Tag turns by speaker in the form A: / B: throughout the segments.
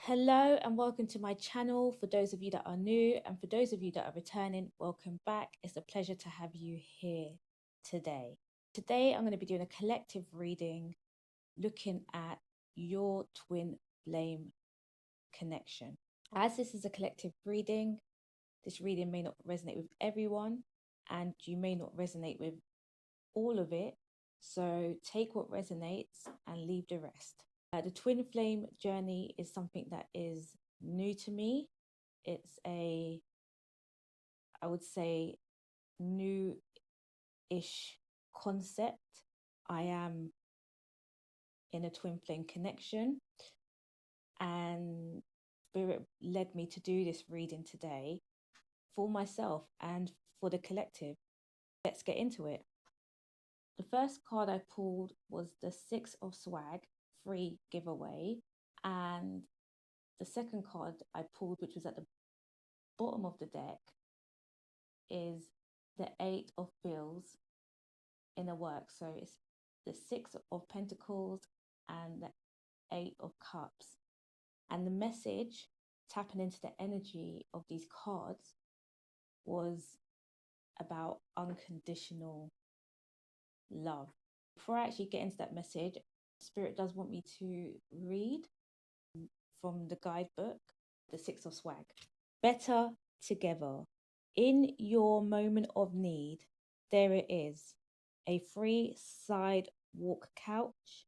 A: Hello and welcome to my channel. For those of you that are new and for those of you that are returning, welcome back. It's a pleasure to have you here today. Today, I'm going to be doing a collective reading looking at your twin flame connection. As this is a collective reading, this reading may not resonate with everyone and you may not resonate with all of it. So take what resonates and leave the rest. The twin flame journey is something that is new to me. It's I would say, new-ish concept. I am in a twin flame connection, and Spirit led me to do this reading today for myself and for the collective. Let's get into it. The first card I pulled was the Six of Swag, free giveaway, and the second card I pulled, which was at the bottom of the deck, is the Eight of Bills, inner work. So it's the Six of Pentacles and the Eight of Cups. And the message, tapping into the energy of these cards, was about unconditional love. Before I actually get into that message, Spirit does want me to read from the guidebook, the Six of Swag. Better together. In your moment of need, there it is, a free sidewalk couch,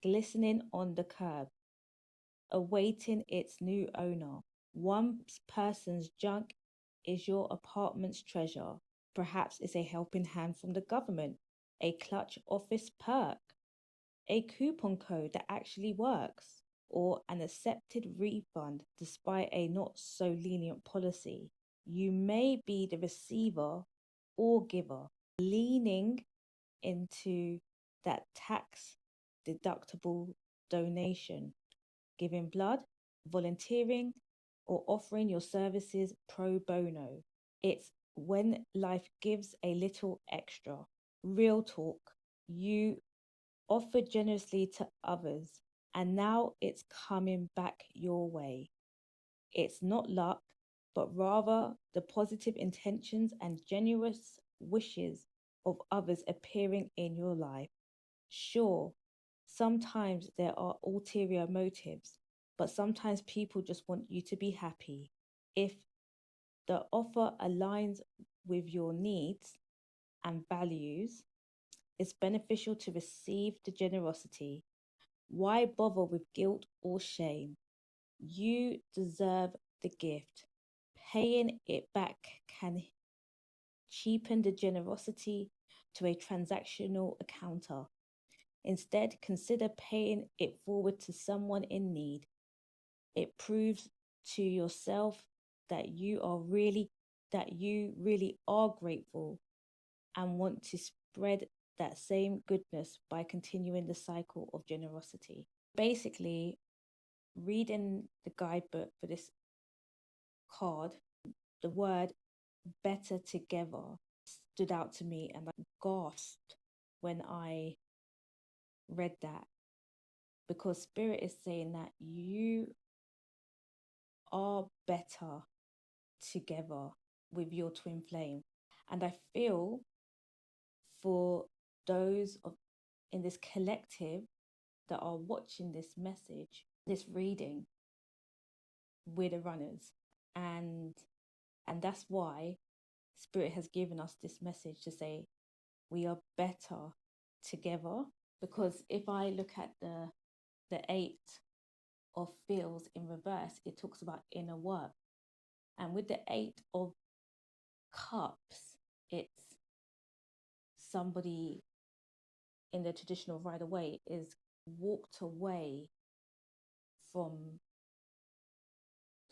A: glistening on the curb, awaiting its new owner. One person's junk is your apartment's treasure. Perhaps it's a helping hand from the government, a clutch office perk, a coupon code that actually works, or an accepted refund despite a not so lenient policy. You may be the receiver or giver, leaning into that tax deductible donation, giving blood, volunteering, or offering your services pro bono. It's when life gives a little extra. Real talk. You offer generously to others, and now it's coming back your way. It's not luck, but rather the positive intentions and generous wishes of others appearing in your life. Sure, sometimes there are ulterior motives, but sometimes people just want you to be happy. If the offer aligns with your needs and values, it's beneficial to receive the generosity. Why bother with guilt or shame? You deserve the gift. Paying it back can cheapen the generosity to a transactional encounter. Instead, consider paying it forward to someone in need. It proves to yourself that you really are grateful and want to spread that same goodness by continuing the cycle of generosity. Basically, reading the guidebook for this card, the word better together stood out to me, and I gasped when I read that, because Spirit is saying that you are better together with your twin flame. And I feel for those in this collective that are watching this message, this reading, we're the runners. And that's why Spirit has given us this message to say we are better together. Because if I look at the Eight of Fields in reverse, it talks about inner work. And with the Eight of Cups, it's somebody in the traditional right away is walked away from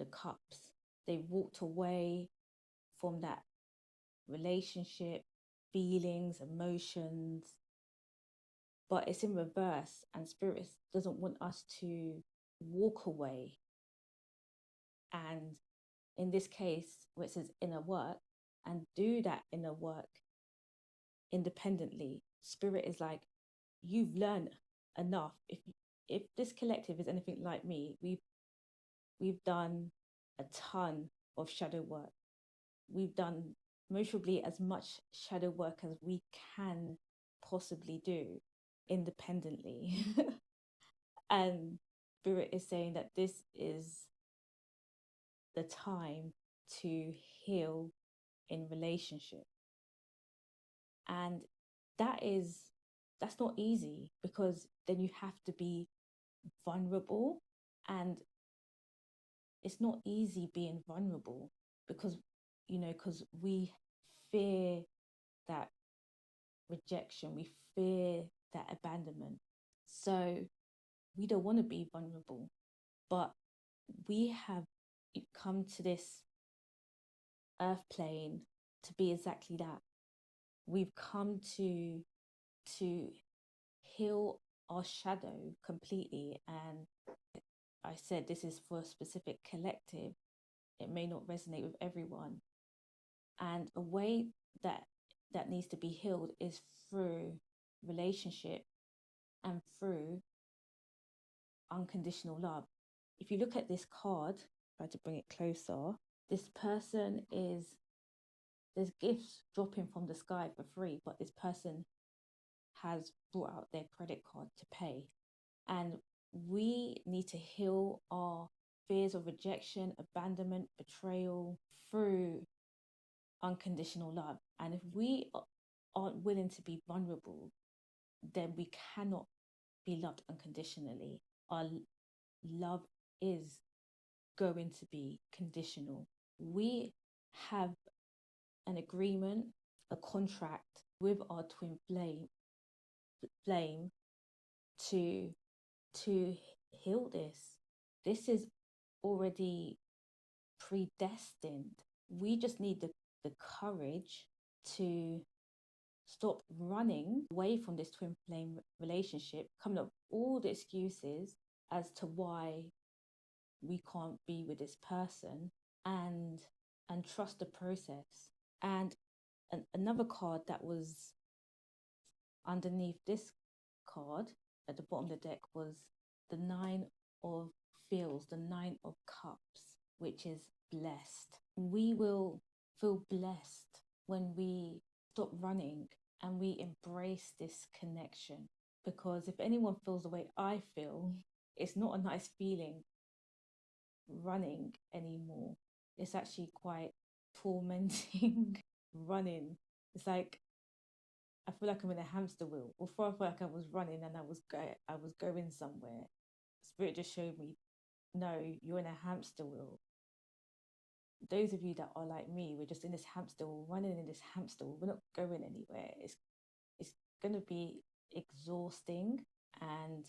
A: the cups. They walked away from that relationship, feelings, emotions, but it's in reverse, and Spirit doesn't want us to walk away. And in this case, where it says inner work, and do that inner work independently, Spirit is like, you've learned enough. If this collective is anything like me, we've done a ton of shadow work. We've done measurably as much shadow work as we can possibly do independently. And Spirit is saying that this is the time to heal in relationship. And that's not easy, because then you have to be vulnerable, and it's not easy being vulnerable because because we fear that rejection, we fear that abandonment, so we don't want to be vulnerable. But we have come to this earth plane to be exactly that. We've come to heal our shadow completely. And I said this is for a specific collective. It may not resonate with everyone. And a way that needs to be healed is through relationship and through unconditional love. If you look at this card, try to bring it closer, this person there's gifts dropping from the sky for free, but this person has brought out their credit card to pay. And we need to heal our fears of rejection, abandonment, betrayal through unconditional love. And if we aren't willing to be vulnerable, then we cannot be loved unconditionally. Our love is going to be conditional. We have an agreement, a contract with our twin flame to heal this. This is already predestined. We just need the courage to stop running away from this twin flame relationship, coming up with all the excuses as to why we can't be with this person, and trust the process. And another card that was underneath this card at the bottom of the deck was the Nine of Fields, the Nine of Cups, which is blessed. We will feel blessed when we stop running and we embrace this connection. Because if anyone feels the way I feel, it's not a nice feeling running anymore. It's actually quite tormenting running. It's like I feel like I'm in a hamster wheel. Before I felt like I was running and I was going somewhere. Spirit just showed me, no, you're in a hamster wheel. Those of you that are like me, we're just in this hamster wheel, running in this hamster wheel. We're not going anywhere. It's going to be exhausting, and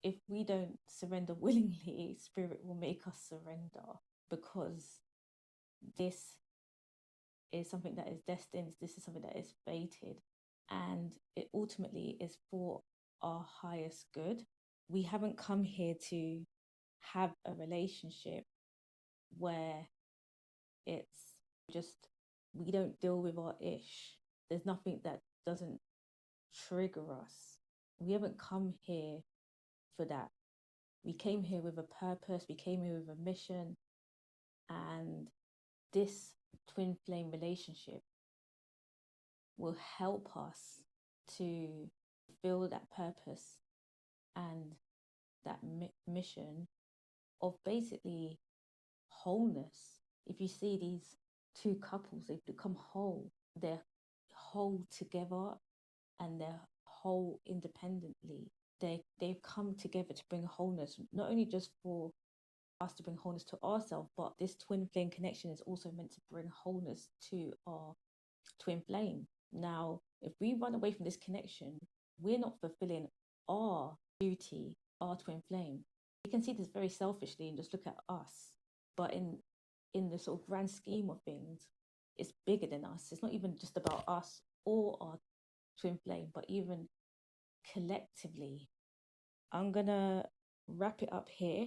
A: if we don't surrender willingly, Spirit will make us surrender, because this is something that is destined. This is something that is fated, and it ultimately is for our highest good. We haven't come here to have a relationship where it's just, we don't deal with our ish. There's nothing that doesn't trigger us. We haven't come here for that. We came here with a purpose, we came here with a mission, and this twin flame relationship will help us to fulfill that purpose and that mission of basically wholeness. If you see these two couples, they've become whole. They're whole together and they're whole independently. They've come together to bring wholeness, not only just for us to bring wholeness to ourselves, but this twin flame connection is also meant to bring wholeness to our twin flame. Now, if we run away from this connection, we're not fulfilling our duty, our twin flame. We can see this very selfishly and just look at us, but in the sort of grand scheme of things, it's bigger than us. It's not even just about us or our twin flame, but even collectively. I'm gonna wrap it up here.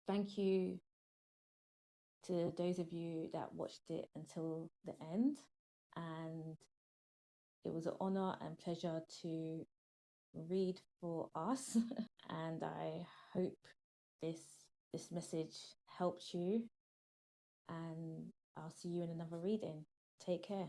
A: Thank you to those of you that watched it until the end, and it was an honor and pleasure to read for us. And I hope this this message helped you, and I'll see you in another reading. Take care.